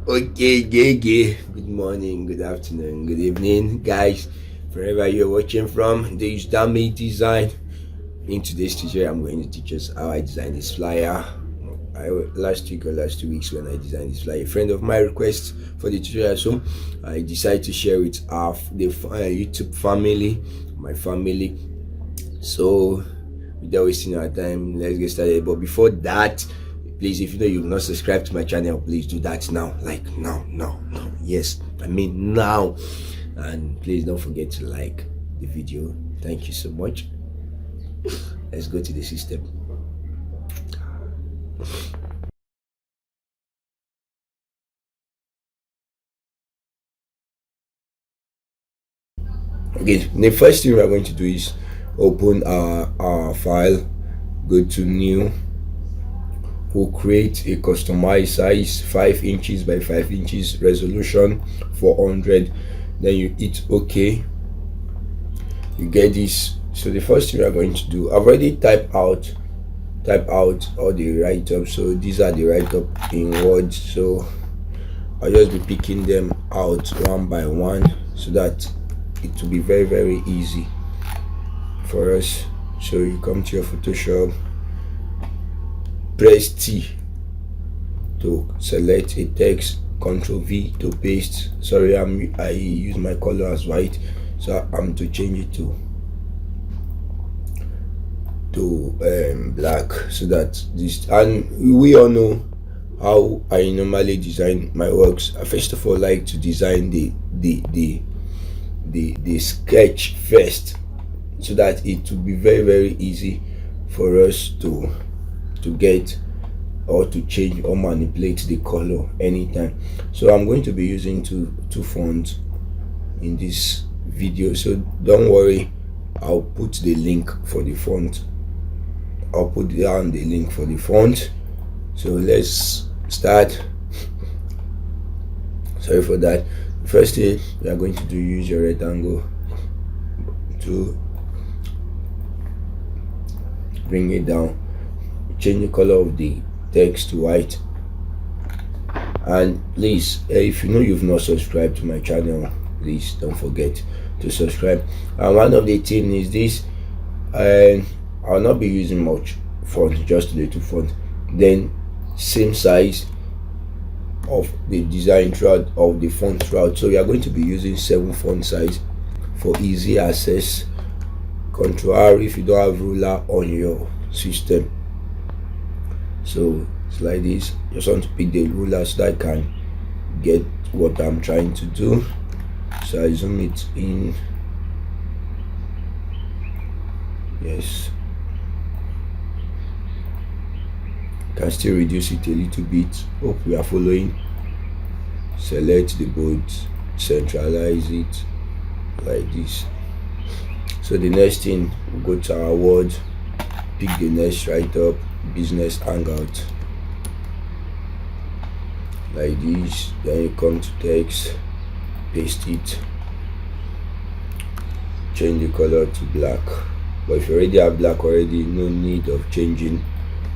Okay, Gege. Good morning, good afternoon, good evening, guys. Wherever you're watching from, this is Dami Design. In today's tutorial, I'm going to teach us how I design this flyer. Last week or last 2 weeks when I designed this flyer, a friend of mine request for the tutorial, so I decided to share with the YouTube family, my family. So without wasting our time, let's get started. But before that, please, if you know you've not subscribed to my channel, please do that now. Like now. Yes, I mean now. And please don't forget to like the video. Thank you so much. Let's go to the system. Okay, the first thing we are going to do is open our file, go to new. We'll create a customized size 5 inches by 5 inches, resolution 400. Then you hit OK. You get this. So the first thing we are going to do, I've already typed out all the write-up. So these are the write-up in Word. So I'll just be picking them out one by one so that it will be very easy for us. So you come to your Photoshop, press T to select a text, Ctrl V to paste. Sorry, I use my color as white, so I'm to change it to black, so that this, and we all know how I normally design my works. I first of all like to design the sketch first, so that it will be very easy for us to get or to change or manipulate the color anytime. So I'm going to be using two fonts in this video, so don't worry, I'll put the link for the font. I'll put down the link for the font. So let's start. Sorry for that. First thing we are going to do, use your rectangle to bring it down, change the color of the text to white. And please, if you know you've not subscribed to my channel, please don't forget to subscribe. And one of the things is this, and I'll not be using much font, just a little font. Then same size of the design throughout, of the font throughout. So we are going to be using 7 font size for easy access. Ctrl R if you don't have ruler on your system. So it's like this. Just want to pick the ruler so that I can get what I'm trying to do. So I zoom it in. Yes, can still reduce it a little bit. Hope we are following. Select the board, centralize it like this. So the next thing, we'll go to our word, pick the next write-up, business hangout like this. Then you come to text, paste it, change the color to black. But if you already have black already, no need of changing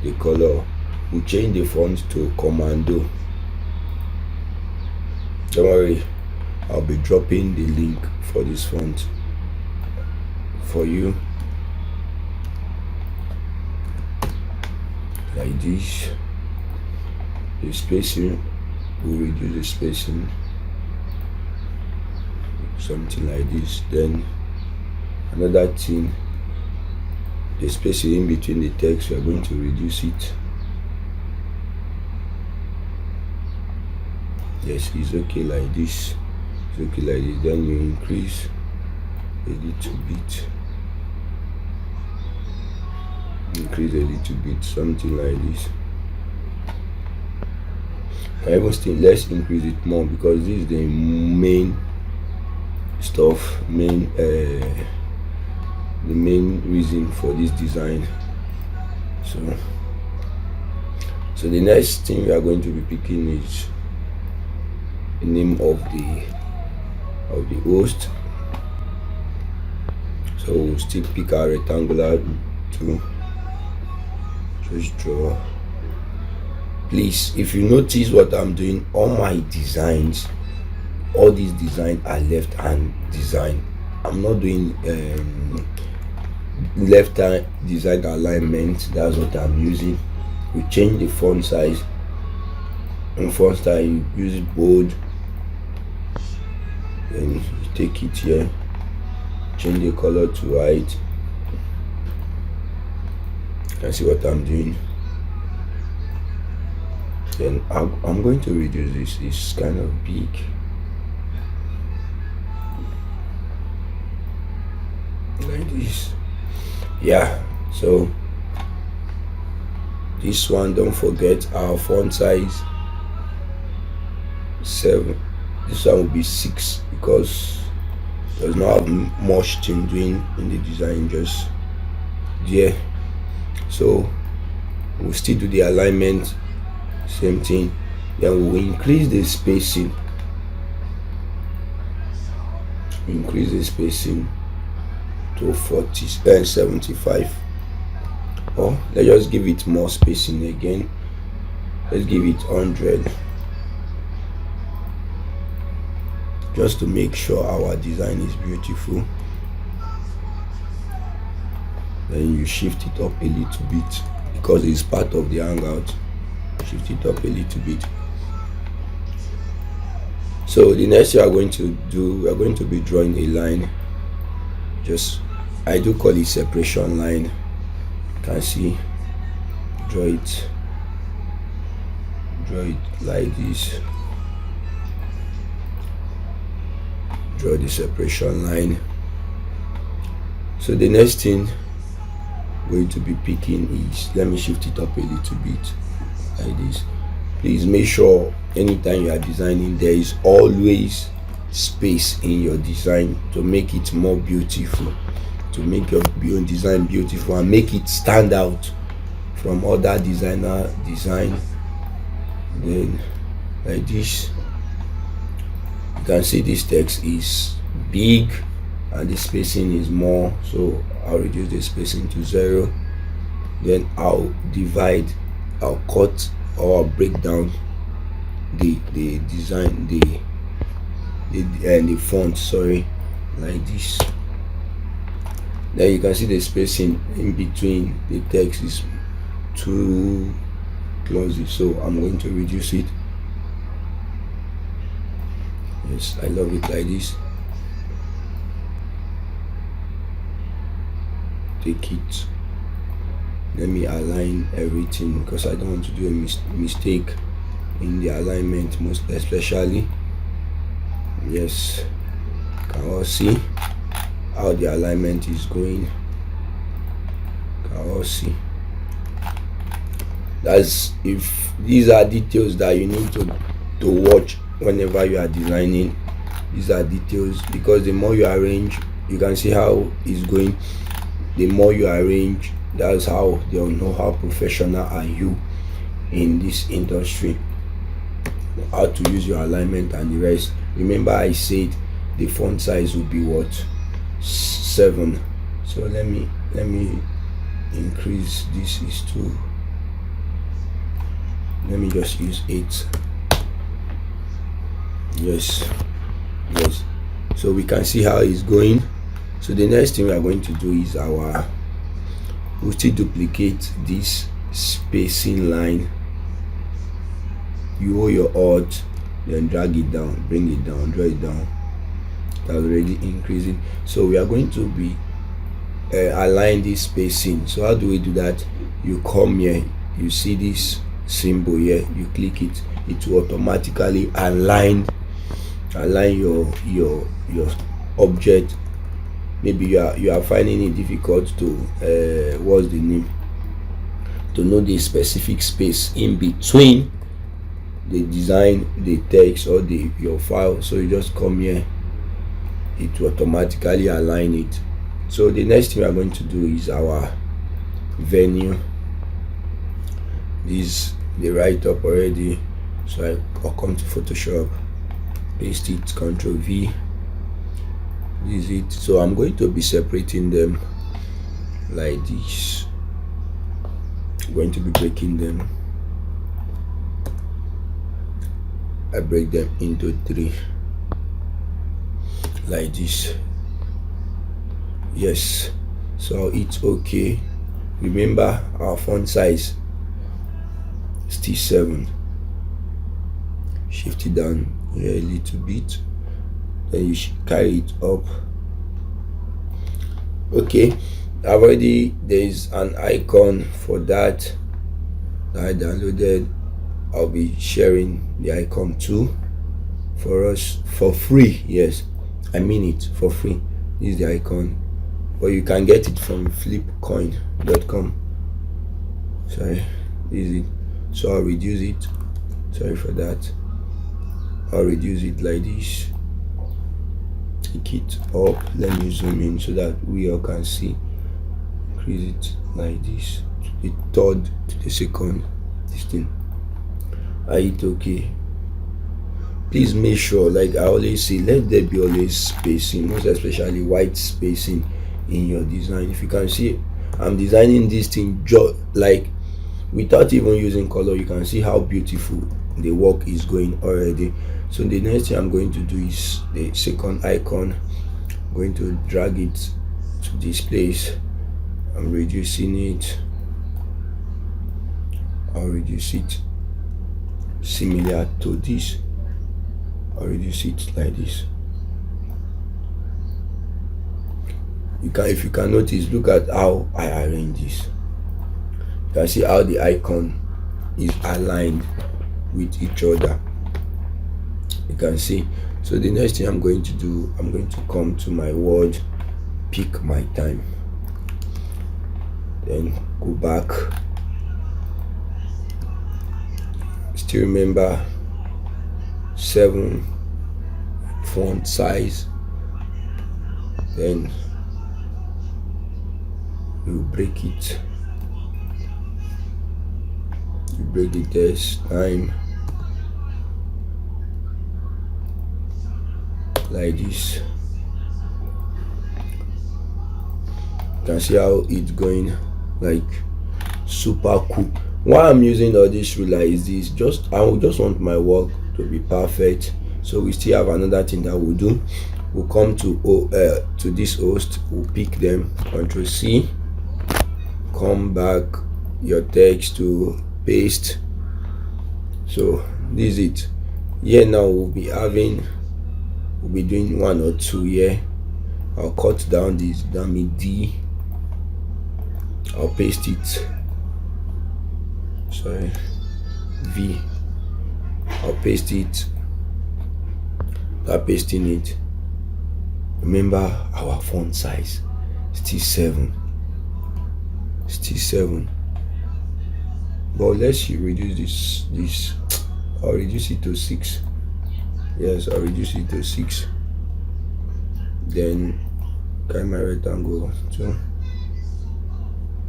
the color. We'll change the font to Commando. Don't worry, I'll be dropping the link for this font for you like this. The spacing, we'll reduce the spacing, something like this. Then another thing, the spacing in between the text, we are going to reduce it. Yes, it's okay like this. It's okay like this. Then you increase a little bit, something like this. I even still, let's increase it more, because this is the main stuff, the main reason for this design. So the next thing we are going to be picking is the name of the host. So we'll still pick our rectangular to just draw Please, if you notice what I'm doing, all my designs, all these designs are left hand design. I'm not doing left hand design alignment. That's what I'm using. We change the font size. In font style, you use it bold, then you take it here, change the color to white. You can see what I'm doing. Then I'm going to reduce this. It's kind of big. Like this. Yeah, so this one, don't forget our font size 7. This one will be 6 because there's not much changing in the design, just there. So we'll still do the alignment, same thing. Then we'll increase the spacing. Increase the spacing to 75. Or let's just give it more spacing again. Let's give it 100, just to make sure our design is beautiful. Then you shift it up a little bit because it's part of the hangout. Shift it up a little bit. So the next thing we are going to do, we are going to be drawing a line. Just, I do call it separation line. You can see, draw it like this. Draw the separation line. So the next thing we're going to be picking is, let me shift it up a little bit like this. Please make sure anytime you are designing, there is always space in your design to make it more beautiful, to make your design beautiful and make it stand out from other designer design. Then like this, you can see this text is big and the spacing is more, so I'll reduce the spacing to 0. Then I'll cut or I'll break down the design, the font, sorry, like this. Then you can see the spacing in between the text is too close, so I'm going to reduce it. Yes, I love it like this. Take it, let me align everything because I don't want to do a mistake in the alignment, most especially. Yes, can all see how the alignment is going. Can all see. That's, if these are details that you need to watch whenever you are designing. These are details because the more you arrange, you can see how it's going. The more you arrange, that's how they'll know how professional are you in this industry, how to use your alignment and the rest. Remember I said the font size will be what, 7. So let me increase this is 2. Let me just use 8. Yes, so we can see how it's going. So the next thing we are going to do is we'll still duplicate this spacing line. You hold your Alt, then drag it down, bring it down, draw it down. That's already increasing. So we are going to be align this spacing. So how do we do that? You come here, you see this symbol here, you click it, it will automatically align your object. Maybe you are finding it difficult to what's the name, to know the specific space in between the design, the text, or your file. So you just come here, it will automatically align it. So the next thing we are going to do is our venue. This they write up already, so I'll come to Photoshop, paste it, Ctrl V. This is it. So I'm going to be separating them like this. I'm going to be breaking them I break them into 3 like this. Yes, so it's okay. Remember our font size still 7. Shift it down here a little bit, then you should carry it up. Okay, I've already, there is an icon for that I downloaded. I'll be sharing the icon too for us for free. Yes, I mean it, for free. This is the icon, but you can get it from flipcoin.com. Sorry, this is it. So I'll reduce it. Sorry for that. I'll reduce it like this. Take it up. Let me zoom in so that we all can see. Increase it like this to the 3rd to the 2nd. This thing. Are it okay? Please make sure, like I always say, let there be always spacing, most especially white spacing in your design. If you can see, I'm designing this thing just like without even using color. You can see how beautiful the work is going already. So the next thing I'm going to do is the 2nd icon. I'm going to drag it to this place. I'm reducing it. I'll reduce it similar to this. I'll reduce it like this. You can, if you can notice, look at how I arrange this. You can see how the icon is aligned with each other. You can see. So the next thing I'm going to do, I'm going to come to my word, pick my time, then go back. Still remember 7 font size, then you break it. You break the test time like this. You can see how it's going, like super cool. Why I'm using all this ruler is this, I just want my work to be perfect. So we still have another thing that we'll do. We'll come to this host, we'll pick them, Ctrl C, come back your text to paste. So this is it. Here now we'll be doing 1 or 2 here. I'll cut down this dummy D. I'll paste it. Sorry, V. I'll paste it. Start pasting it. Remember our font size still 7. Still 7. But let's reduce this. I'll reduce it to 6. Yes, I'll reduce it to 6. Then carry my rectangle to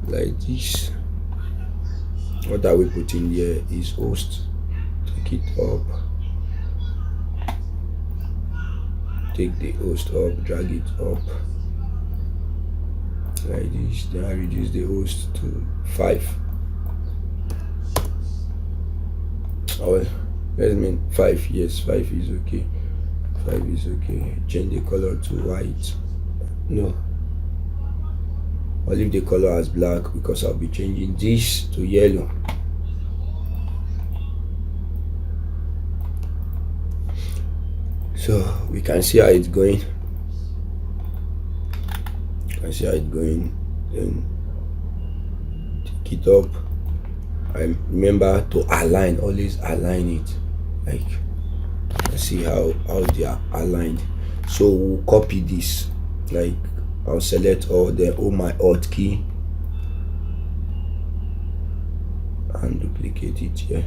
like this. What are we putting here is host. Take it up. Take the host up, drag it up like this. Then I reduce the host to 5. Oh, let's mean 5. Yes, 5 is okay. 5 is okay. Change the color to white. No, I'll leave the color as black because I'll be changing this to yellow. So we can see how it's going. Then take it up. And remember to align, always align it. Like, see how they are aligned. So we'll copy this. Like, I'll select all, then my Alt key and duplicate it here.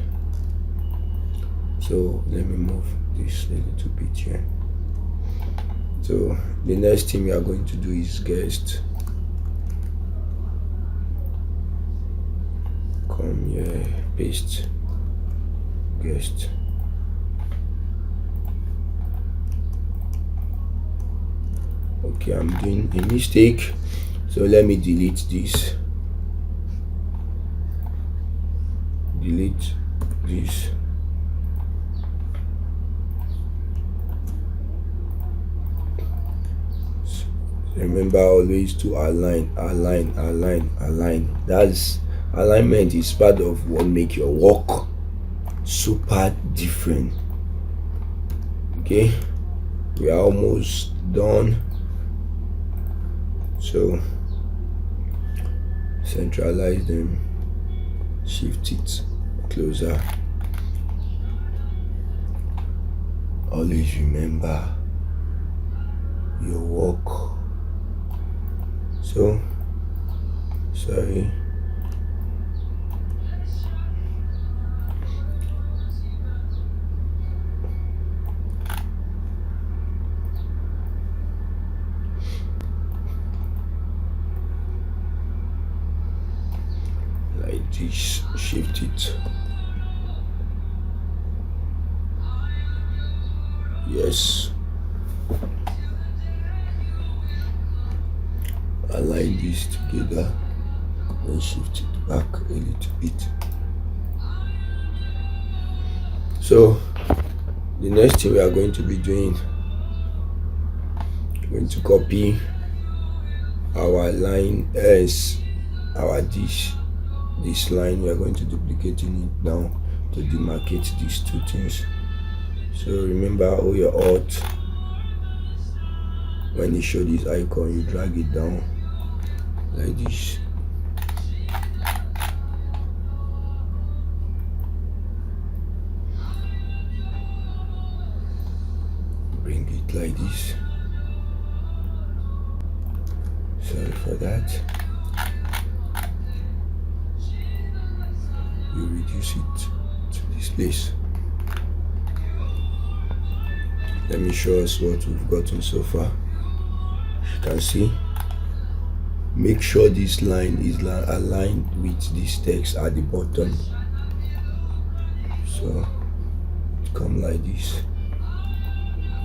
So let me move this a little bit here. So the next thing we are going to do is guest. Come here, paste, guest. Okay, I'm doing a mistake, so let me delete this. Delete this. Remember always to align. That's alignment is part of what make your work super different. Okay, we are almost done. So centralize them, shift it closer. Always remember your work. So sorry. Like this, shift it. Yes. Align this together, then shift it back a little bit. So the next thing we are going to be doing, we're going to copy our line as our this line. We are going to duplicating it down to demarcate these two things. So remember, all your alt, when you show this icon, you drag it down like this. Bring it like this. Sorry for that. You reduce it to this place. Let me show us what we've gotten so far. You can see, make sure this line is aligned with this text at the bottom. So it come like this.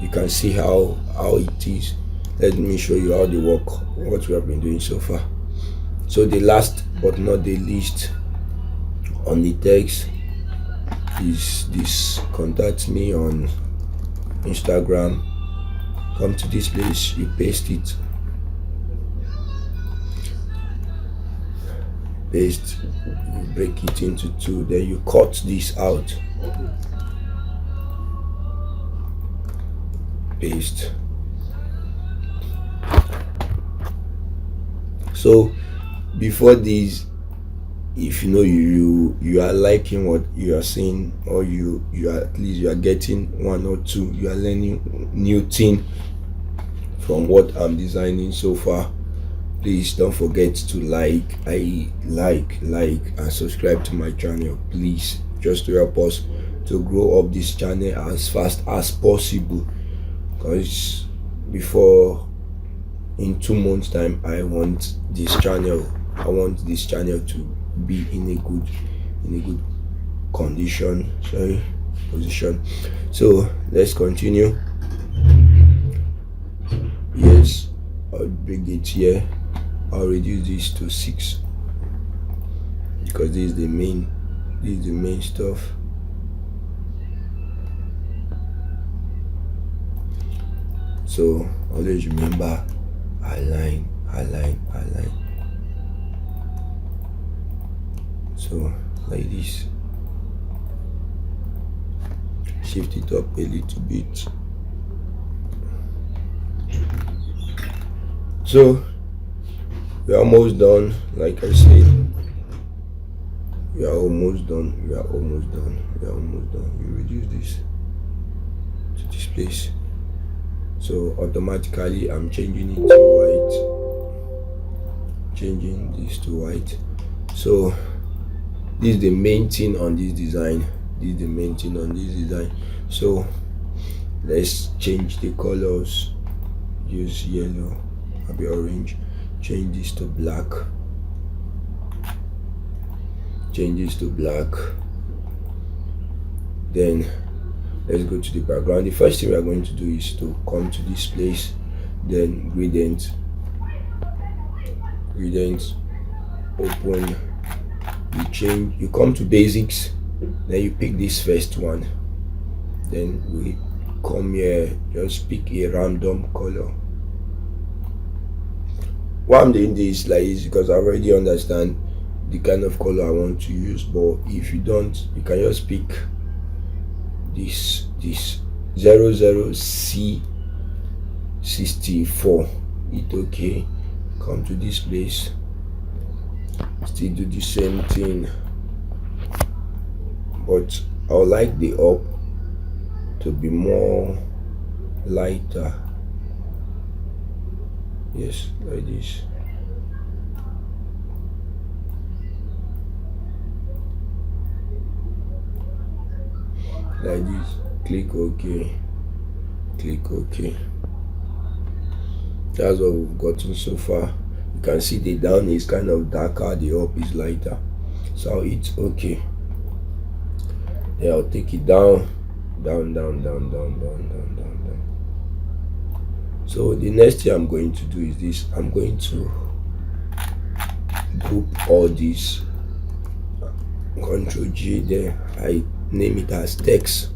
You can see how it is. Let me show you how they work, what we have been doing so far. So the last but not the least on the text is this: contact me on Instagram. Come to this place, you paste it, you break it into two, then you cut this out, paste. So before this, if you know you are liking what you are seeing, or you are, at least you are getting one or two, you are learning new thing from what I'm designing so far, please don't forget to like and subscribe to my channel, please, just to help us to grow up this channel as fast as possible. Because before, in 2 months time, I want this channel to be in a good condition, position. So let's continue. Yes, I'll bring it here. I'll reduce this to 6 because this is the main stuff. So always remember, align. So like this, shift it up a little bit. So we're almost done. Like I said, we are almost done. You reduce this to this place. So automatically I'm changing it to white. Changing this to white. So this is the main thing on this design. So let's change the colors. Use yellow, maybe orange. Change this to black. Then let's go to the background. The first thing we are going to do is to come to this place, then gradient, open. You come to basics, then you pick this first one, then we come here, just pick a random color, Why I'm doing this like this because I already understand the kind of color I want to use. But if you don't, you can just pick this 00C64. It okay. Come to this place, still do the same thing, but I would like the up to be more lighter. Yes, like this. Like this. Click OK. Click OK. That's what we've gotten so far. You can see the down is kind of darker, the up is lighter. So it's OK. Then I'll take it down. So the next thing I'm going to do is this. I'm going to group all these. Control G, then I name it as text,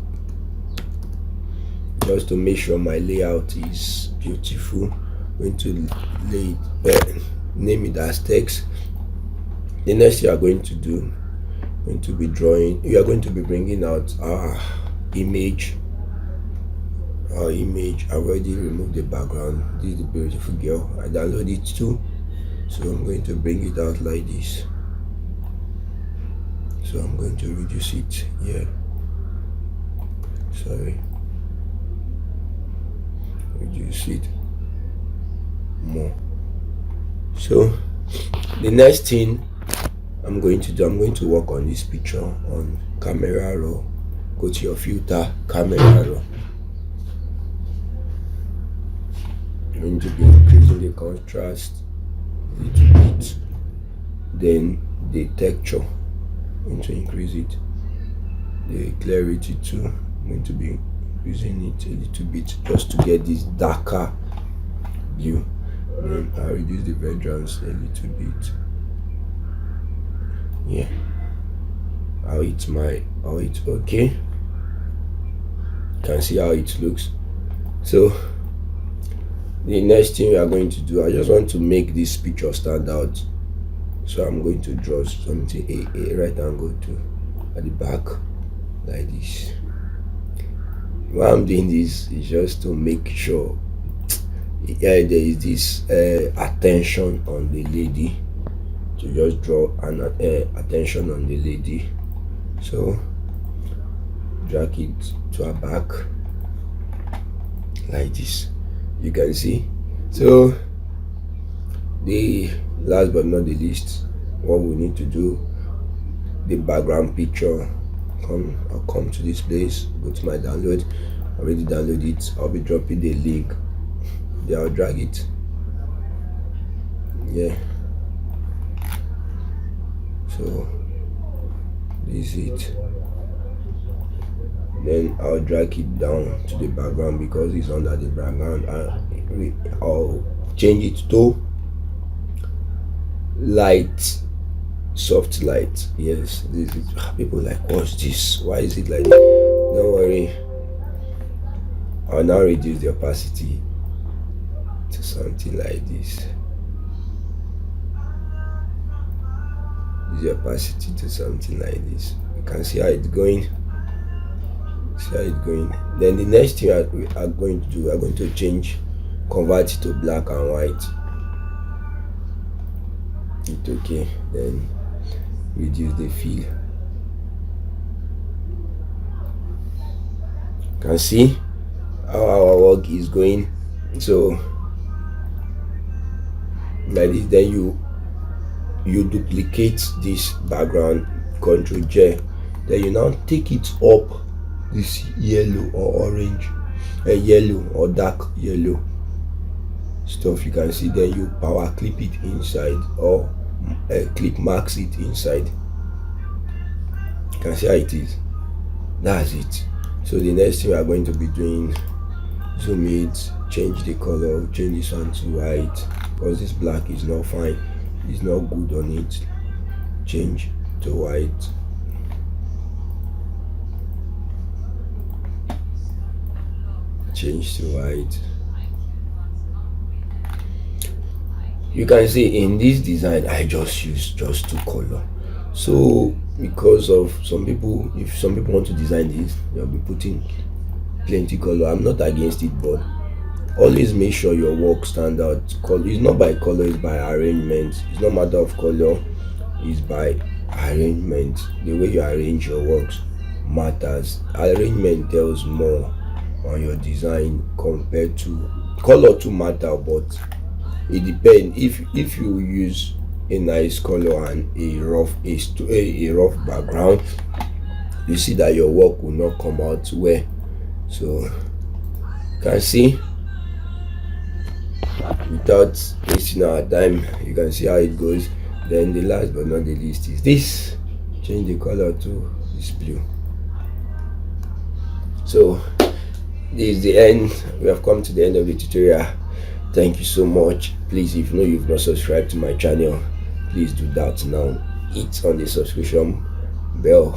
just to make sure my layout is beautiful. I'm going to name it as text. The next thing you are going to do, going to be drawing, you are going to be bringing out our image. I've already removed the background. This is the beautiful girl. I downloaded it too, so I'm going to bring it out like this. So I'm going to reduce it here. Sorry. Reduce it more. So the next thing I'm going to do, I'm going to work on this picture on camera raw. Go to your filter, camera raw. I'm going to be increasing the contrast a little bit. Then the texture, I'm going to increase it. The clarity too, I'm going to be increasing it a little bit just to get this darker view. Then I'll reduce the vibrance a little bit. Yeah. How it's okay. You can see how it looks. So the next thing we are going to do, I just want to make this picture stand out. So I'm going to draw something, a right angle to at the back like this. Why I'm doing this is just to make sure there is this attention on the lady, to just draw an attention on the lady. So drag it to her back like this. You can see. So the last but not the least, what we need to do, the background picture. I'll come to this place, go to my download. I already downloaded it. I'll be dropping the link. Then I'll drag it. Yeah. So this is it. Then I'll drag it down to the background because it's under the background. I'll change it to light, soft light. Yes, this is, people like, what's this? Why is it like this? Don't worry. I'll now reduce the opacity to something like this. The opacity to something like this. You can see how it's going. See how it's going. Then the next thing we are going to do, we are going to change, convert it to black and white. It's okay. Then reduce the fill. You can see how our work is going. So like this, then you duplicate this background, Ctrl J, then you now take it up this yellow or orange, yellow or dark yellow stuff. You can see, then you power clip it inside or clip marks it inside. You can see how it is. That's it. So the next thing we are going to be doing, zoom it, change the color, change this one to white because this black is not fine, it's not good on it. Change to white. Change to white. You can see in this design I just use just two color. So because of some people, if some people want to design this, they'll be putting plenty color. I'm not against it, but always make sure your work stand out. Color is not by color, it's by arrangement. It's not matter of color, it's by arrangement. The way you arrange your works matters. Arrangement tells more on your design compared to color to matter, but it depends. If you use a nice color and a rough background, you see that your work will not come out well. So you can see, without wasting our time, you can see how it goes. Then the last but not the least is this. Change the color to this blue. So this is the end. We have come to the end of the tutorial. Thank you so much. Please, if you know you've not subscribed to my channel, please do that now. Hit on the subscription bell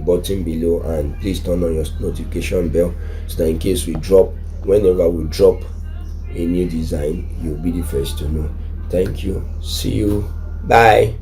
button below, and please turn on your notification bell so that in case whenever we drop a new design, you'll be the first to know. Thank you. See you. Bye.